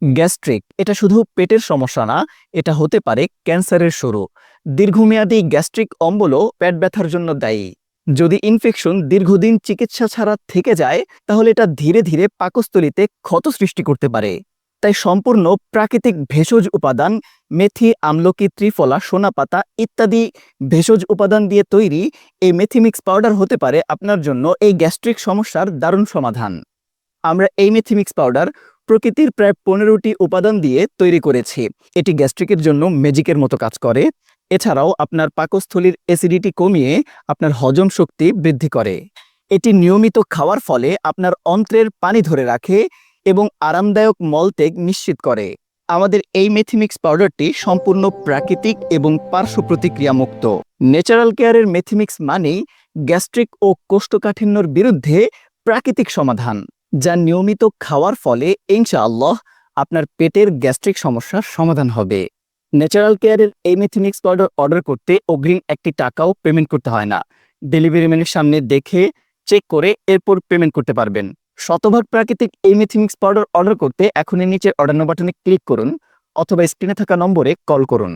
Gastric এটা শুধু পেটের সমস্যা না, এটা হতে পারে ক্যান্সারের শুরু। দীর্ঘমেয়াদী গ্যাস্ট্রিক অম্বলও পেট ব্যথার জন্য দায়ী। যদি ইনফেকশন দীর্ঘদিন চিকিৎসা ছাড়া থেকে যায়, তাহলে এটা ধীরে ধীরে পাকস্থলীতে ক্ষত সৃষ্টি করতে পারে। তাই সম্পূর্ণ প্রাকৃতিক ভেষজ উপাদান, মেথি, আমলকি, ত্রিফলা, সোনাপাতা ইত্যাদি ভেষজ উপাদান দিয়ে তৈরি এই মেথিমিক্স পাউডার হতে পারে আপনার জন্য এই গ্যাস্ট্রিক সমস্যার দারুণ সমাধান। আমরা এই মেথিমিক্স পাউডার প্রকৃতির প্রায় 15টি উপাদান দিয়ে তৈরি করেছি। এটি গ্যাস্ট্রিকের জন্য ম্যাজিকের মতো কাজ করে। এছাড়াও আপনার পাকস্থলীর অ্যাসিডিটি কমিয়ে আপনার হজম শক্তি বৃদ্ধি করে। এটি নিয়মিত খাওয়ার ফলে আপনার অন্ত্রের পানি ধরে রাখে এবং আরামদায়ক মলত্যাগ নিশ্চিত করে। আমাদের এই মেথিমিক্স পাউডারটি সম্পূর্ণ প্রাকৃতিক এবং পার্শ্ব প্রতিক্রিয়া মুক্ত। ন্যাচারাল কেয়ারের মেথিমিক্স মানেই গ্যাস্ট্রিক ও কোষ্ঠকাঠিন্যর বিরুদ্ধে প্রাকৃতিক সমাধান, যা নিয়মিত খাওয়ার ফলে ইনশাআল্লাহ আপনার পেটের গ্যাস্ট্রিক সমস্যার সমাধান হবে। ন্যাচারাল কেয়ারের এই মেথিমিক্স পাউডার অর্ডার করতে অগ্রিম একটি টাকাও পেমেন্ট করতে হয় না। ডেলিভারি ম্যানের সামনে দেখে চেক করে এরপর পেমেন্ট করতে পারবেন। শতভাগ প্রাকৃতিক এই মেথিমিক্স পাউডার অর্ডার করতে এখনই নিচের অর্ডার নাও বাটনে ক্লিক করুন অথবা স্ক্রিনে থাকা নম্বরে কল করুন।